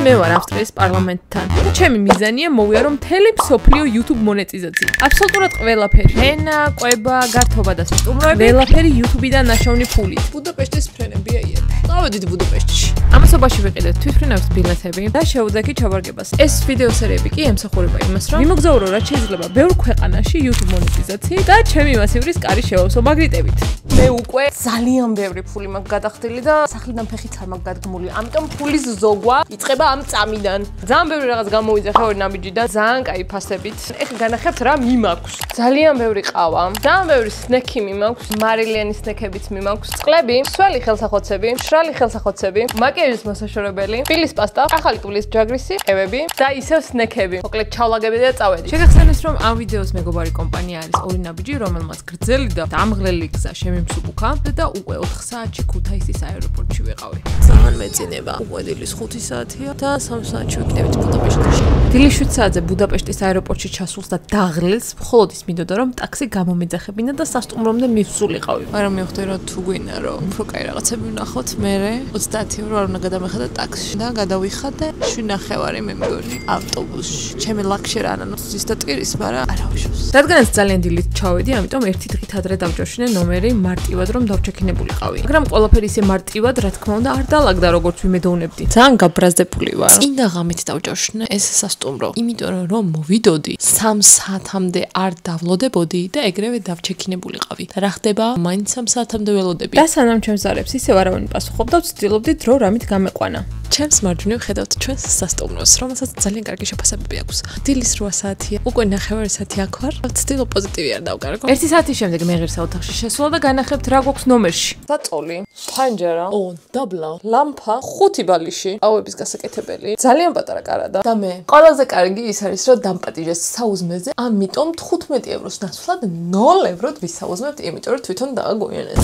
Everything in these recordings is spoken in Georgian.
მე ვარ ავსტრიის პარლამენტთან. და ჩემი მიზანია მოვიარო მთელი მსოფლიო YouTube მონეტიზაცია. აბსოლუტურად ყველაფერი. ენა, კვება, გართობა და სტუმრები. ყველაფერი YouTube-დან ნაშოვნი ფული. ბუდაპეშტის ფრენები აიეთ. წავედით ბუდაპეშტში. ამასობაში ვიყიდეთ თვითმფრინავის ბილეთები და შევძახი ჩავარგებას. ეს ვიდეო სერიები კი ემსახურება იმას, რომ მიმოგზაურო რაც შეიძლება ბევრ ქვეყანაში YouTube მონეტიზაციით და ჩემი მასივრის კარი შევავსო მაგრიტებით. მე უკვე ძალიან ბევრი ფული მაქვს გადახდილი და სახლიდან ფეხიც არ მაქვს დადგმული. ამიტომ ფულის ზოგვა იწყება ამ წამიდან. ძალიან ბევრი რაღაც გამოვიძახე ორი ნაბიჯიდან, ძალიან კაი ფასებით. ეხლა განახებთ რა მიმაქვს. ძალიან ბევრი ყავა, ძალიან ბევრი სნექი მიმაქვს, მარილიანი სნექებიც მიმაქვს, წყლები, მსველი ხელსახოცები, მშრალი ხელსახოცები, მაკიაჟის მოსაშორებელი, თბილის პასტა, ახალი ტულის ჯაგრისი, ყევები და ისევ სნექები. მოკლედ ჩავლაგები და წავედი. შეგახსენეს რომ ამ ვიდეოს მეგობარი კომპანია არის ორი ნაბიჯი, რომელმაც გრძელი და დამღლელი გზა შემიმსუბუქა და უკვე 4 საათში ქუთაისის აეროპორტში ვიყავი. ძალიან მეძინება. უკვე დილის 5 საათია და 3 საათში ვიკდებით ბუდაპეშტში. დილის 7 საათზე ბუდაპეშტის აეროპორტში ჩასულს და დაღლილს მხოლოდ ის მინდოდა რომ ტაქსი გამომეძახებინა და სასტუმრომდე მივსულიყავი. მაგრამ მივხვდი რომ თუ გვინდა რომ უფრო კაი რაღაცები ვნახოთ, მე 30 ევრო არ უნდა გადამეხადე ტაქსში და გადავიხადე 7:30 მე მგონი ავტობუსში. ჩემი ლაქში რა ანანოსის და ტირის, მაგრამ არავიშოს. რადგანაც ძალიან დილით ჩავედი, ამიტომ ერთი დღით ადრე დავჯოშინე ნომერი მარტივად რომ დავჩექინებულიყავი. მაგრამ ყველაფერი ისე მარტივად, რა თქმა უნდა, არ დაალაგდა როგორც ვიმედოვნებდი. ძალიან გაბრაზდებული ვარ. წინდა ღამით დავჯოშინე ეს სასტუმრო. იმიტომ რომ მოვიდოდი 3 საათამდე არ დავლოდებოდი და ეგრევე დავჩექინებულიყავი. და რა ხდება? მაინც 3 საათამდე ველოდები. და სანამ ჩემს ზარებს ისევ არავინ პასუხობდა, ვცდილობდი დრო რამით გამეყვანა. ჩემს მარჯვნივ ხედავთ ჩვენს სასტუმროს, რომელსაც ძალიან კარგი შეფასებები აქვს. დილის 8 საათია, უკვე 9 საათი აქ ვარ. ვცდილობ პოზიტივი არ დავკარგო. 1 საათის შემდეგ მე ღირსა ოთახში შესვლა და განახებთ რა გვაქვს ნომერში. საწოლი, ფანჯარა, დაბლა, ლამპა, 5 ბალიში, აუების გასაკეთებელი, ძალიან პატარა კარადა. და მე, ყველაზე კარგი ის არის, რომ დამპატიჟეს საუზმეზე, ამიტომ 15 ევროს ნაცვლად 0 ევროდ ვისაუზმებთ, იმიტომ რომ თვითონ დააგვიანეს.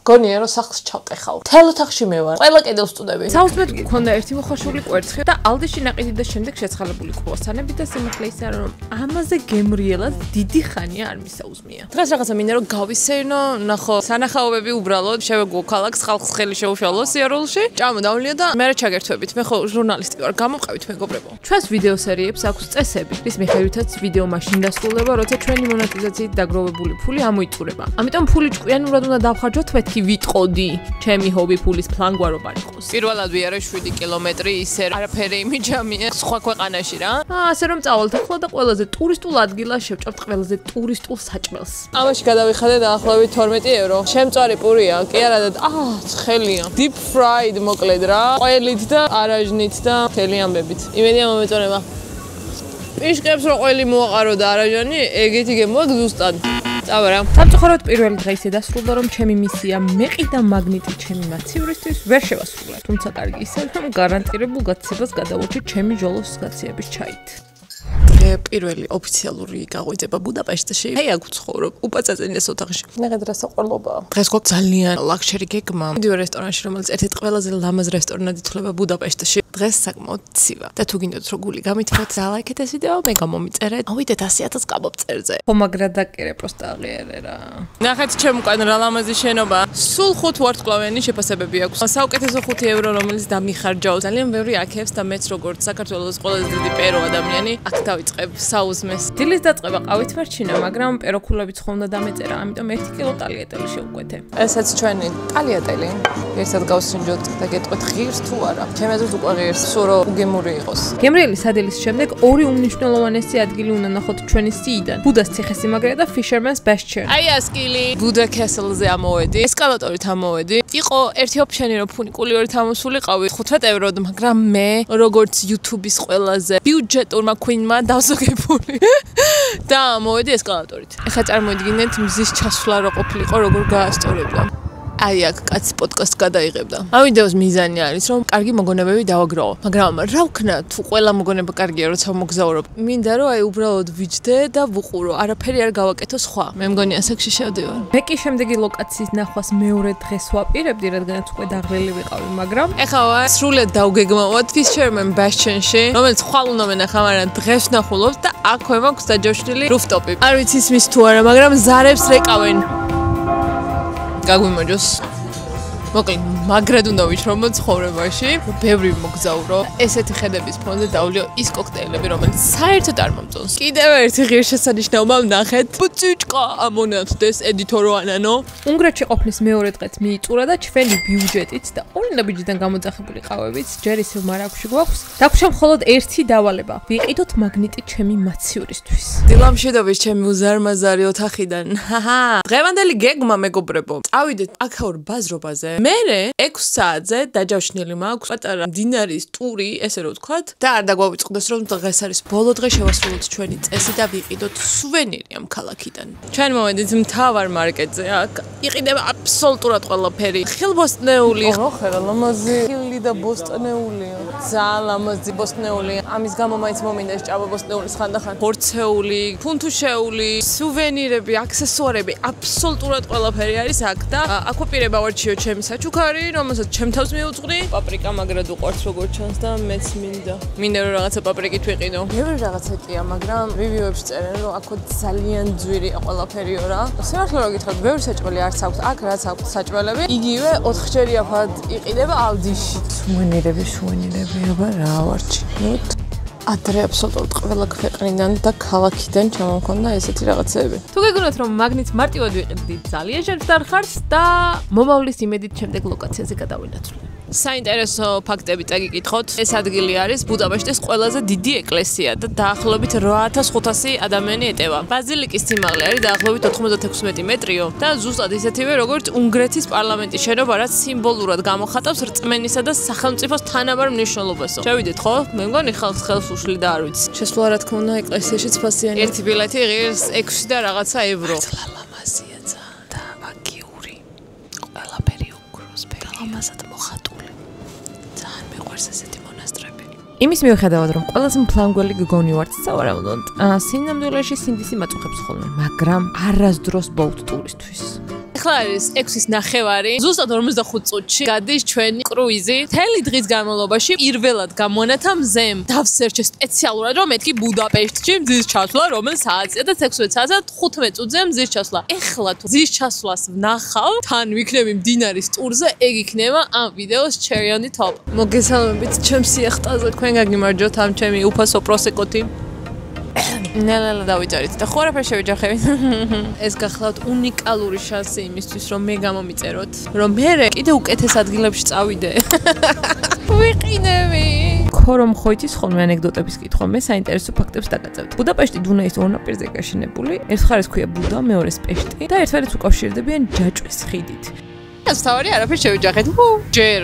გონია რომ სახლს ჩავტეხავ. თელ ოთახში მე ვარ. ყველა კედელს ვწუდები. საუზმედ გქონდა ერთი მოხარშული კვერცხი და ალდიში ნაყიდი და შემდეგ შეცხალებული კრუასანები და სიმართლე ისაა რომ ამაზე გემრიელად დიდი ხანია არ მისაუზმია. დღეს რაღაცა მინდა რომ გავისეირნო, ნახო სანახაობები უბრალოდ შევეგო ქალაქს, ხალხს ხელი შეუშალო სიარულში. ჭამო დავნია და მე ჩაგერთვებით. მე ხო ჟურნალისტი ვარ, გამოვყავით მეგობრებო. ჩვენს ვიდეო სერიებს აქვს წესები, რის მიხედვითაც ვიდეო მაშინ დასრულდება, როცა ჩვენი მონეტიზაციით დაგროვებული ფული ამოიწურება. ამიტომ ფული ჭკვიანურად უნდა დავხარჯოთ მეთქი ვიტყოდი, ჩემი ჰობი ფულის ფლანგვარო არ იყოს. პირველად ვიარე 7 კილომეტრი ისე არაფერი იმიჯამია სხვა ქვეყანაში რა. ასე რომ წავალთ ახლა და ყველაზე ტურისტულ ადგილას შევჭამთ ყველაზე ტურისტულ საჭმელს. ამაში გადავიხადე დაახლოებით 12 ევრო. შემწვარი პურია, კი არა და ცხელია. Deep fried მოკლედ რა. ყველით და არაჟნით და მთელი ამბებით. იმედია მომეწონება. პიშკებს რო ყველი მოაყარო და არაჟანი, ეგეთი გემოაქვს ზუსტად. წავარა. სამწუხაროდ პირველი დღე ისე დასრულდა, რომ ჩემი მისია მეყი და მაგნიტი ჩემი მაცივრისთვის ვერ შევასრულა. თუმცა კარგი ისე, რომ გარანტირებულ გაცებას გადავურჩი ჩემი ჯოლოს გაცეების ჩაით. პირველი ოფიციალური გაღვიძება ბუდაპეშტში. აი აქ ვცხოვრობ, უპაწაწენეს ოთახში. მე დღეს საყურლობა. დღეს გვაქვს ძალიან ლაქშერი გეგმა. მიდივარ რესტორანში, რომელიც ერთ-ერთი ყველაზე ლამაზ რესტორნად ითვლება ბუდაპეშტში. დღეს საკმაოდ ცივა. და თუ გინდათ რომ გული გამითხრათ, დალაიქეთ ეს ვიდეო, მე გამომიწერეთ. ავიდეთ 100,000 კაბობწერზე. ხომაგრა დაკერე პროსტა აღიერე რა. ნახეთ ჩემ უკან რა ლამაზი შენობა. სულ 5 ვარსკვლავიანი შეფასებები აქვს. საუკეთესო 5 ევრო რომელიც დამიხარჯაო. ძალიან ბევრი აქებს და მეც როგორც საქართველოს ყველაზე დიდი პერო ადამიანი, აქ დავიწყებ საუზმეს. დილის დაწყება ყავით მარჩინა, მაგრამ პეროკულებიც ხომ და დამეწერა, ამიტომ 1 კილო ტალიატელი შევკვეთე. ესეც ჩვენი ტალიატელი. ერთად გავსინჯოთ და გეტყვით ღირს თუ არა. ჩემ აზრით უკვე ღირს, სულ რომ უგემური იყოს. გემრიელი სადილის შემდეგ ორი უმნიშვნელოვანესი ადგილი უნდა ნახოთ ჩვენი სიიდან. ბუდას ციხესიმაგრე და Fisherman's Bastion. აი ასკილი. ბუდა კესელზე ამოვედი, ესკალატორით ამოვედი. იყო ერთი ოფშენი რომ ფუნიკულიერით ამოსულიყავი 15 ევროდ, მაგრამ მე როგორც YouTube-ის ყველაზე ბიუჯეტურმა queen-მა დავსოგებული და მოვედი ესკალატორით. ეხლა წარმოიდგინეთ მზის ჩასვლა რო ყოფილიყო, როგორ გაასწორებდა. აი აქ კაცი პოდკასტ გადაიღებდა. ამ ვიდეოს მიზანი არის რომ კარგი მოგონებები დავაგროვო. მაგრამ რა ვქნა თუ ყველა მოგონება კარგია როცა მოგზაურობ. მინდა რომ აი უბრალოდ ვიჯდე და ვუყურო. არაფერი არ გავაკეთო სხვა. მე მგონი ასაკში შევდივარ. მე კი შემდეგი ლოკაციის ნახვას მეორე დღეს ვაპირებდი, რადგანაც უკვე დაღლილი ვიყავი, მაგრამ ეხლა ვარ სრულად დავგეგმავთ Fisherman's Bastion-ში, რომელიც ხვალ უნდა მენახა, მაგრამ დღეს ვნახულობთ და აქვე მაქვს დაჯოშნილი rooftop-ი. არ ვიცი ისმის თუ არა, მაგრამ ზარებს რეკავენ. გაგვიმოჯოს. მოკლედ, მაგრად უნდა ვიშრომო ცხოვრებაში, ბევრი მოგზაურო. ესეთი ხედების ფონზე დავლიო ის კოქტეილები, რომელიც საერთოდ არ მომწონს. კიდევ ერთი ღირსშესანიშნაობა ვნახეთ. ბუწიჭყა ამონათდეს ედიტორო ანანო. უნგრეთში ყოფნის მეორე დღეც მიიწურა და ჩვენი ბიუჯეტით და ორინდაბიჯიდან გამოძახებული ყავებით ჯერ ისევ მარაგვში გვაქვს. დაგვრჩა მხოლოდ ერთი დავალება. ვიყიდოთ მაგნიტი ჩემი მაციურისთვის. დილამშვიდობის ჩემი უზარმაზარი ოთახიდან. ჰაჰა. დღევანდელი გეგმა მეგობრებო. წავიდეთ აქაურ ბაზრობაზე. მერე 6 საათზე დაჯავშნილი მაქვს პატარა მდინარის ტური, ესე რომ ვთქვათ, და არ დაგვავიწყდეს რომ დღეს არის ბოლო დღე შევასრულოთ ჩვენი წესი და ვიყიდოთ სუვენირი ამ ქალაქიდან. ჩვენ მოვედით მთავარ მარკეტზე. აქ იყიდება აბსოლუტურად ყველაფერი. ხილბოსტნეული. ხელ ლამაზი ხილი და ბოსტნეულია. ძალიან ლამაზი ბოსტნეულია. ამის გამო მაინც მომინდა ეს ჭაბა ბოსტნეულის ხანდახან. ხორცეული, ფუნთუშეული, სუვენირები, აქსესუარები, აბსოლუტურად ყველაფერი არის აქ და აკვაპირება ვარჩიო ჩემი საჩუქარი, რომელსაც ჩემ თავს მიუძღვნი. პაპრიკა მაგრად უყვარს როგორც ჩანს და მეც მინდა. მინდა რომ რაღაცა პაპრიკით ვიყიდო. ბევრი რაღაცა კია, მაგრამ რივიუებში წერენ რომ აქ ძალიან ძვირია ყველაფერიო რა. სიმართლე რომ გითხრათ, ბევრი საჭმელი არც აქვს. აქ რაც აქვს საჭმელები, იგივე 4-ჯერ იაფად იყიდება ავდიში. სუვენირები, აბა რა ვარჩიოთ? ადრე აბსოლუტურად ყველა ქვეყნიდან და ქალაქიდან ჩამომქონდა ესეთი რაღაცები. თუ გეგონათ რომ მაგნიტს მარტივად ვიყიდით, ძალიან შევდარხარს და მომავლის იმედით შემდეგ ლოკაციაზე გადავინაცვლოთ. საინტერესო ფაქტები წაგიკითხოთ. ეს ადგილი არის ბუდაპეშტის ყველაზე დიდი ეკლესია და დაახლოებით 8500 ადამიანი ეტევა. ბაზილიკის სიმაღლე არის დაახლოებით 96 მეტრიო და ზუსტად ისეთივე როგორც უნგრეთის პარლამენტის შენობა, რაც სიმბოლურად გამოხატავს რწმენისა და სახელმწიფოს თანაბარ მნიშვნელობასო. შევიდეთ ხო? მე მგონი ხალხს ხელს უშლი და არ ვიცი. შესვლა რა თქმა უნდა ეკლესიაშიც ფასიანი. ერთი ბილეთი ღირს 6 და რაღაცა ევრო. ლამაზია ძალიან და მაგიური. ყველაფერი უგროსფერი. ლამაზად მოხატული. ესეთი მონასტრები. იმის მიუხედავად რომ ყველაზე მფლანგველი გგონი ვართ სავარაუდოდ, სინამდვილეში სინდისი მაწუხებს ხოლმე, მაგრამ არასდროს ბოლტ ტურისთვის. ახლა არის 6-ის ნახევარი, ზუსტად 45 წუთში გადის ჩვენი კრუიზი. მთელი დღის განმავლობაში პირველად გამონათა მზემ დავსერჩე სპეციალურად რომ მეთქი ბუდაპეშტში მზის ჩასვლა, რომელ საათია და 16 საათსა 15 წუთზე მზის ჩასვლა. ეხლა თუ მზის ჩასვლას ვნახავ, თან ვიქნები მდინარის ტურზე, ეგ იქნება ამ ვიდეოს cherry on the top. მოგესალმებით ჩემს სიახტაზე, თქვენ გაგიმარჯოთ ამ ჩემი უფასო პროსეკოთი. ნელა დავიჭერით და ხორაფერ შევიჯახებით. ეს გახლავთ უნიკალური შანსი იმისთვის, რომ მე გამომიწეროთ, რომ მე კიდე უკეთეს ადგილებში წავიდე. ვიყინები. ქორომ ხოითის ხოლმე ანეკდოტების კითხვა, მე საინტერესო ფაქტებს დაგაწევთ. ბუდაპეშტი დუნაის ორ ნაპირზე გაშენებული, ერთ მხარეს ქვია ბუდა, მეორეს პეშტი და ერთმანეთს უკავშირდებიან ჯაჭვის ხიდით. ეს თავი არაფერ შევიჯახეთ. ჯერ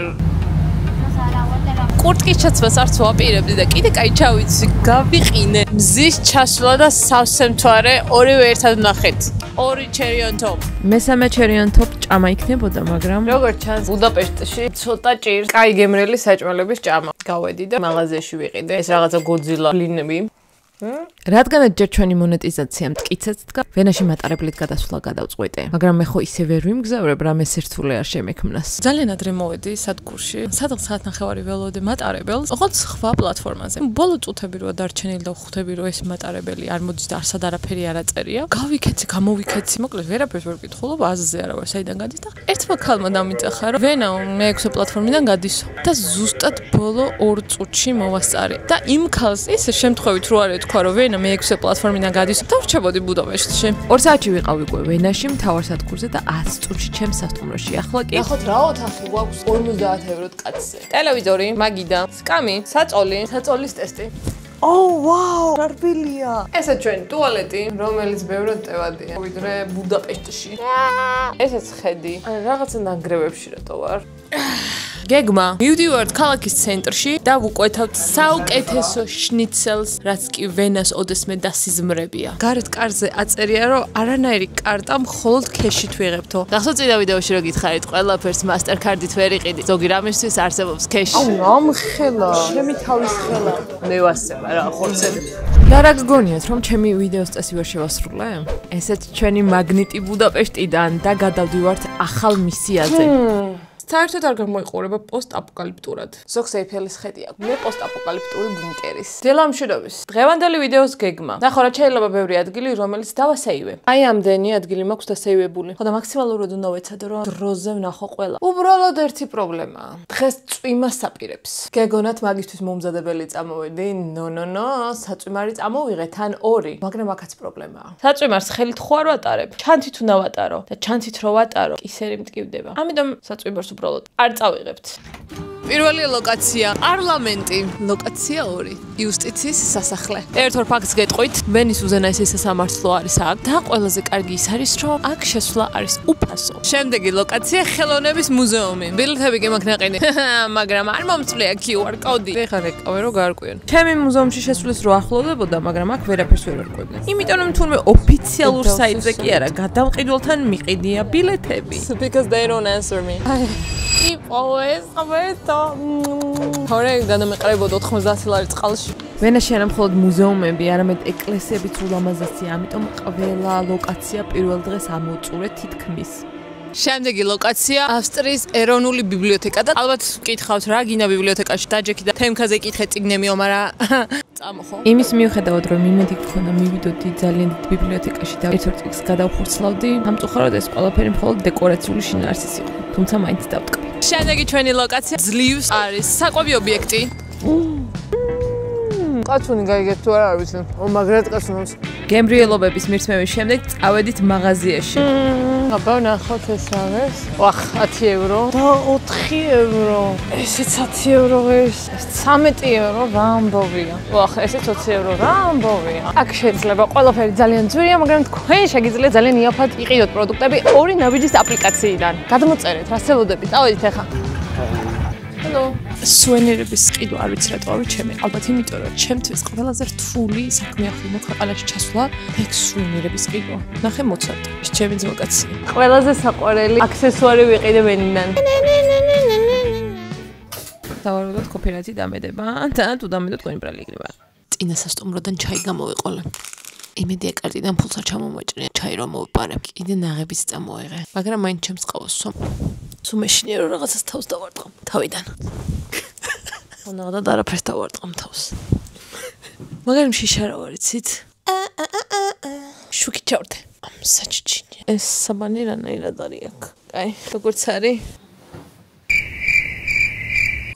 კურტკის ჩაცვას არც ვაპირებდი და კიდე კაი ჩავიცი, გავიყინე. მზის ჩასვლა და სავსე მთვარე ორივე ერთად ვნახეთ. ორი cherry on top. მესამე cherry on top ჭამა იქნებოდა, მაგრამ როგორც ჩანს, ბუდაპეშტში ცოტა ჭირს კაი გემრიელი საჭმელების ჭამა. გავედი და მაღაზიაში ვიყიდე. ეს რაღაცა გოძილა ლინები. რადგანაც ჯერ ჩვენი მონეტიზაცია მტკიცეც დგა, ვენაში მატარებლით გადასვლა გადავწყვეტე, მაგრამ მე ხო ისე ვერ ვიმგზავრებ, რამე სირთულე არ შემექმნას. ძალიან ადრე მოვედი სადგურში, სადღაც საათნახევარი ველოდე მატარებელს, ოღონდ სხვა პლატფორმაზე. ბოლო წუთები როა დარჩენილი და ხვდები, რომ ეს მატარებელი არ მოდის და არსად არაფერი არ აწერია. გავიქეცი, გამოვიქეცი, მოკლედ ვერაფერს ვერ ვკითხულობ, აზზე არა ვარ, საიდან გადის და ერთმა ქალმა დამიწახა, რომ ვენა მე-6 პლატფორმიდან გადისო და ზუსტად ბოლო 2 წუთში მოვასწარე. და იმ ქალს ისე შემთხვევით რო არ თქვა რომ ვენა მე-6 პლატფორმიდან გადის და ვრჩებოდი ბუდაპეშტში. 2 საათში ვიყავი უკვე ვენაში, მთავარ სადგურზე და 10 წუთში ჩემს სასტუმროში. ახლა კი. ნახოთ რა ოთახი გვაქვს 50 ევროთ კაცზე. ტელევიზორი, მაგიდა, სკამი, საწოლის ტესტი. ვაუ, რარბილია. ესა ჩვენი ტუალეტი, რომელიც ბევრად ტევადია, ვიდრე ბუდაპეშტში. ესეც ხედი. რაღაცა ნანგრევებში რატო ვარ? გეგმა. მივდივართ ქალაქის ცენტრში და ვუკვეთავთ საუკეთესო შნიცელს, რაც კი ვენას ოდესმე დასიზმრებია. გარეთ კარზე აწერია, რომ არანაირი კარტა მხოლოდ ქეშით ვიღებთო. გახსოვთ წინა ვიდეოში რომ გითხარით, ყველაფერს მასტერკარდით ვერ იყიდით. ზოგი რამისთვის არსებობს ქეში. ამხელა, ჩემი თავის ხელა. მე ვასება რა, ხორცები. და რა გგონიათ, რომ ჩემი ვიდეოს წესი ვერ შევასრულე? ესეც ჩვენი მაგნიტი ბუდაპეშტიდან და გადავდივართ ახალ მისიაზე. საერთოდ არ გამოიყურება პოსტ-აპოკალიფტურად. ზოგს ეიფელის ხედი აქვს. მე პოსტ-აპოკალიფტური ბუნკერის. დილა მშვიდობის. დღევანდელი ვიდეოს გეგმა. ნახო რა შეიძლება ბევრი ადგილი, რომელიც დავასეივე. აი ამდენი ადგილი მაქვს დასეივებული. ხო და მაქსიმალურად უნდა ვეცადო, რომ დროზე ვნახო ყველა. უბრალოდ ერთი პრობლემაა. დღეს წვიმა საპირებს. გეგონათ მაგისთვის მომზადებელი წამოვედი? ნო, საწვიმარი წამოვიღე თან 2, მაგრამ აქაც პრობლემაა. საწვიმარს ხელით ხო არ ვატარებ? ჩანთით უნდა ვატარო და ჩანთით რო ვატარო, კისერი მტკივდება. ამიტომ საწვიმარს უბრალოდ არ წავიღებთ. პირველი ლოკაცია პარლამენტი, ლოკაცია 2 იუსტიციის სასახლე. ერთ-ორ ფაქტს გეტყვით, ვენის უზენაესი სასამართლო არის აქ და ყველაზე კარგი ის არის, რომ აქ შესვლა არის უფასო. შემდეგი ლოკაცია ხელოვნების მუზეუმი. ბილეთები კი მაქვს ნაყინი, მაგრამ არ მომწვია QR კოდი. ეხლა რეკავე რომ გაარკვიენ. ჩემი მუზეუმში შესვლის რო ახლოვდებოდა, მაგრამ აქ ვერაფერს ვერ ვარკვევდი. იმიტომ რომ თურმე ოფიციალურ საიტზე კი არა, გადამყიდველთან მიყიდია ბილეთები. Because they don't answer me. always ამერტო. თორე განამეყრებოდა 90 ლარი წყალში. ვენაში არა მხოლოდ მუზეუმები, არამედ ეკლესიებიც ულამაზესია, ამიტომ ყველა ლოკაცია პირველ დღეს ამოწურე თითქმის. შემდეგი ლოკაცია ავსტრიის ეროვნული ბიბლიოთეკა და ალბათ გკითხავთ რა გინდა ბიბლიოთეკაში დაჯექი და თემქაზე იკითხე წიგნებიო, მაგრამ წამოხო. იმის მიუხედავად რომ იმედი გქონდა მივიდოდი ძალიან დიდ ბიბლიოთეკაში და ერთ-ორ წიგნს გადავხურცლავდი, სამწუხაროდ ეს ყველაფერი მხოლოდ დეკორაციული შინაარსის იყო, თუმცა მაინც დავტკბე. შემდეგი ჩვენი ლოკაცია ძლივს არის საკვები ობიექტი. კაცუნი გაიგეთ თუ არა ვიცი. მაგრად კაცუნს. გემრიელობების მირთმევის შემდეგ წავედით მაღაზიაში. აბა ნახოთ ეს არის. ვახ 10 ევრო და 4 ევრო. ესეც 10 ევრო ეს 13 ევრო რა ამბობია. ვახ ესეც 20 ევრო რა ამბობია. აქ შეიძლება ყველაფერი ძალიან ძვირია, მაგრამ თქვენ შეგიძლიათ ძალიან იაფად იყიდოთ პროდუქტები ორი ნაბიჯის აპლიკაციიდან. გადმოწერეთ, რასელოდებით. წავედით ახლა. Hello. სუვენირების ყიდვა არ ვიცი რატო ავირჩემე. ალბათ იმიტომ რომ ჩემთვის ყველაზე რთული საქმეა ხოლმე ქვეყანაში ჩასვლა ეგ სუვენირების ყიდვა. ნახე მოცარტი, ეს ჩემი ძმაკაცია. ყველაზე საყვარელი აქსესუარი ვიყიდე ვენიდან. დავარულოთ კოპირაითი დამედება და თუ დამედო თქვენი ბრალი იქნება. წინა სასტუმროდან ჩაი გამოვიყოლე. იმედია კარტიდან ფულს არ ჩამომაჭრია, ჩაი რომ მოვიპარე. კიდე ნაღებიც წამოიღე, მაგრამ მაინც ჩემს ყავს სო. სულ მეშინია რომ რაღაცას თავს დავარტყამ თავიდან. მონაღად არაფერს დავარტყამ თავს. მაგრამ შიშა რა ვარ იცით? შუქი ჩავრდე. ამ საჩიჩინია. ეს საბანი რანაირად არის აქ? კაი, როგორც არის?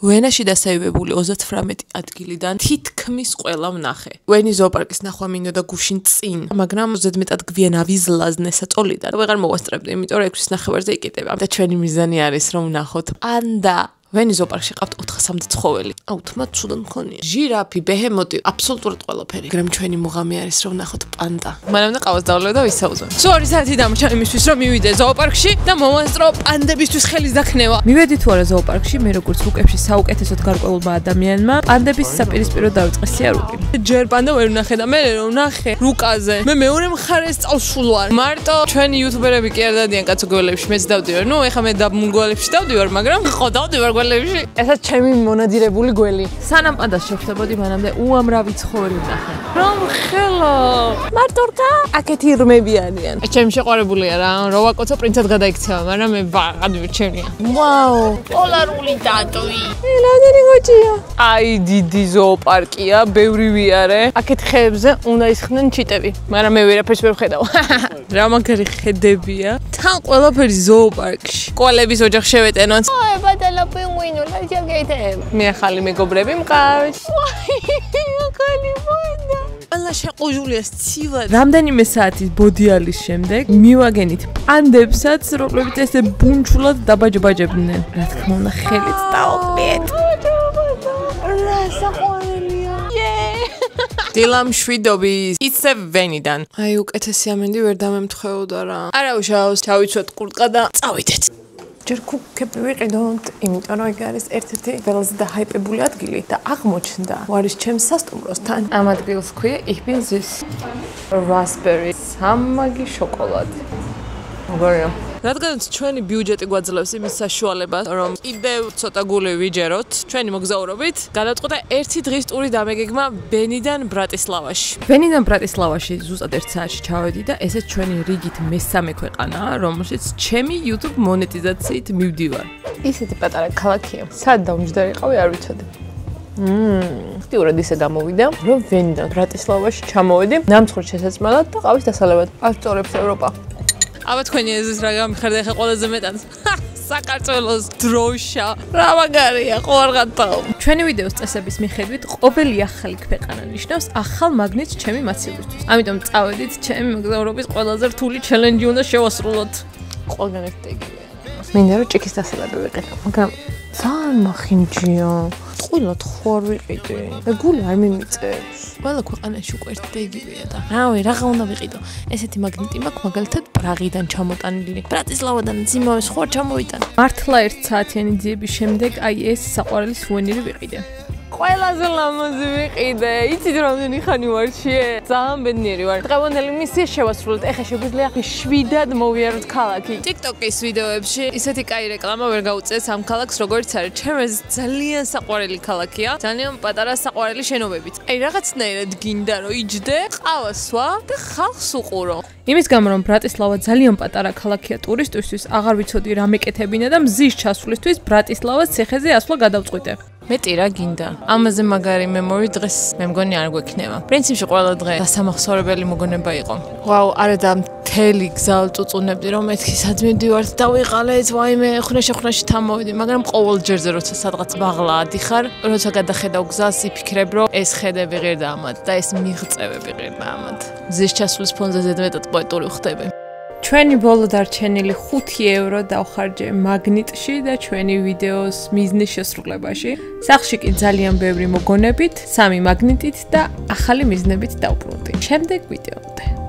ვენაში დასაივებული 39 ადგილიდან თითქმის ყველა ვნახე. ვენის ზოოპარკის ნახვა მინდოდა გუშინ წინ, მაგრამ ზედმეტად გვიან ავიზლაზნე საწოლიდან. ვეღარ მოვასწრებდი, იმიტომ რომ 6-ის ნახევარზე იკეტება. და ჩვენი მიზანი არის რომ ვნახოთ პანდა. ვენის ზოოპარკში ყავთ 400-მდე ცხოველი. აუთმად ცუდად მქონია. ჟირაფი, ბეჰემოტი, აბსოლუტურად ყველაფერი. მაგრამ ჩვენი მუღამი არის რომ ვნახოთ პანდა. მანამდე ყავას დავლევ და ვისაუზო. სულ 2 საათი დამრჩა იმისთვის რომ მივიდე ზოოპარკში და მომასწრო პანდებისთვის ხელის დაქნევა. მივედი თუ არა ზოოპარკში, მე როგორც რუკებში საუკეთესოდ გარკვეულმა ადამიანმა, პანდების საპირისპირო დავიწყე სიარული. ჯერ პანდა ვერ ვნახე და მე რომ ვნახე რუკაზე. მე მეორე მხარეს წავსულ ვარ. მარტო ჩვენი იუთუბერები კი არ დადიან კაცოგველებში, მეც დავდივარ. ნუ ეხლა მე მუგველებში დავდივარ, მაგრამ ხო დავდივარ გველებში. ესაც ჩემი მონადირებული გველი. სანამ პანდას შევხვდებოდი, მანამდე უამრავი ცხოველი ვნახე. რომ ხელო მარტორკა აქეთი რმები არიან. ჩემი შეყვარებულია რა, როვაკოცო პრინცად გადაიქცევა, მაგრამ მე ვაღად ვირჩენია. ვაუ, პოლარული დატოვი. ელადენი გოჭია. აი დიდი ზოოპარკია, ბევრი ვიარე. აქეთ ხეებზე უნდა ისხდნენ ჩიტები, მაგრამ მე ვერაფერს ვერ ვხედავ. რა მაგარი ხედებია. თან ყველაფერი ზოოპარკში. კოლების ოჯახს შევეტენოთ. ой, ბატალა პინგვინო, ლაჯაგეთებ. მე ახალი მეგობრები მყავს. ახალი მოდა. ყველა შეყუჟულია სცივად. რამდენიმე საათის ბოდიალის შემდეგ მივაგენით პანდებსაც, რომლებიც ესე ბუნჩულად დაბაჯბაჯებდნენ. რა თქმა უნდა, ხელით დაუყლიეთ. რა საყვარელია. დილა მშვიდობის. იცე ვენიდან. აი უკეთესი ამინდი ვერ დამემთხეოდა რა. არა უშავს, ჩავიცვათ კურტკა და წავიდეთ. ჯერ კუქები ვიყიდოთ, იმიტომ რომ ეგ არის ერთ-ერთი ყველაზე დაჰაიპებული ადგილი და აღმოჩნდა ვარის ჩემს სასტუმროსთან. ამ ადგილს ქვია Ich bin süß. Raspberry, სამმაგი შოკოლადი. მოგორია. რადგანაც ჩვენი ბიუჯეტი გვაძლევს იმის საშუალებას, რომ კიდევ ცოტა გული ვიჯეროთ ჩვენი მოგზაურობით, გადავწყვიტე ერთი დღის ტური დამეგეგმა ბენიდან ბრატისლავაში. ბენიდან ბრატისლავაში ზუსტად 1 საათში ჩავედი და ესეც ჩვენი რიგით მესამე ქვეყანაა, რომელშიც ჩემი YouTube მონეტიზაციით მივდივარ. ისეთი პატარა ქალაქია. სად დამჯდარიყავი, არ ვიცოდი. ფაქტიურად ისე გამოვიდა, რომ ბენიდან ბრატისლავაში ჩამოვედი, ნამცხრით შესაძმელად და ყავის დასალებად. ავტორებს ევროპა. აბა თქვენი ეზოს რა გამიხარდა ახლა ყველაზე მეტად? საქართველოს დროშა. რა მაგარია, ხო არ გადავა. ჩვენი ვიდეოს წესების მიხედვით, ყოველი ახალი ქვეყანა ნიშნავს ახალ მაგნიტს ჩემი მაცივისთვის. ამიტომ წავედით, ჩემი მოგზაურობის ყველაზე რთული ჩელენჯი უნდა შევასრულოთ. ყველგან ერთგია. მინდა რომ ჭიქის დასალები ვიყიდო, მაგრამ ძალიან მახინჯია. წყვილად ხوار ვიყიდე. და გული არ მიმიწევს. ყველა ქვეყანაში უკვე ერთგია და რავი, რაღა უნდა ვიყიდო. ესეთი მაგნიტი მაქვს მაგალითად პრაღიდან ჩამოტანილი. ბრატისლავადანაც იმავე ხوار ჩამოვიტანე. მართლა 1 საათიანი ძიების შემდეგ აი ეს საყვარელი სუვენირი ვიყიდე. ყველაზე ლამაზი ვიყიდე. იცით რამდენი ხანი ვარჩიე? ძალიან ბედნიერი ვარ. დღევანდელი მისია შევასრულოთ. ეხლა შეგვიძლია 7-დან მოვიაროთ ქალაქი. TikTok-ის ვიდეოებში ისეთი კაი რეკლამა ვერ გაუწეს ამ ქალაქს, როგორც არის. ჩემს ძალიან საყვარელი ქალაქია. ძალიან პატარა საყვარელი შენობებით. აი რაღაცნაირად გინდა რომ იჯდე, ყავას სვა და ხალხს უყურო. იმის გამო რომ ბრატისლავა ძალიან პატარა ქალაქია ტურისტისთვის, აღარ ვიცოდი რა მეკეთებინა და მზის ჩასვლისთვის ბრატისლავას ციხეზე ასვლა გადავწყვიტე. მეტი რა გინდა. ამაზე მაგარი მემორი დღეს მე მგონი არ გვექნება. პრინციპში ყველა დღე დასამახსოვრებელი მოგონება იყო. ვაუ, არა და მთელი გზა წუწუნებდი რომ მეთქი სად მივდივართ და ვიყალეთ, ვაიმე, ხუნეში თამოვიდი, მაგრამ ყოველ ჯერზე როცა სადღაც მაღლა ადიხარ, როცა გადახედავ გზას, იფიქრებ რომ ეს ხედები ღირდა ამად და ეს მიღწევები ღირდა ამად. მზის ჩასვლის ფონზე ზედმეტად პოეტური ხდები. ჩვენი ბოლო დარჩენილი 5 ევრო დავხარჯე მაგნიტში და ჩვენი ვიდეოს მიზნის შესრულებაში. სახში კი ძალიან ბევრი მოგონებით, 3 მაგნიტით და ახალი მიზნებით დავბრუნდი. შემდეგ ვიდეომდე.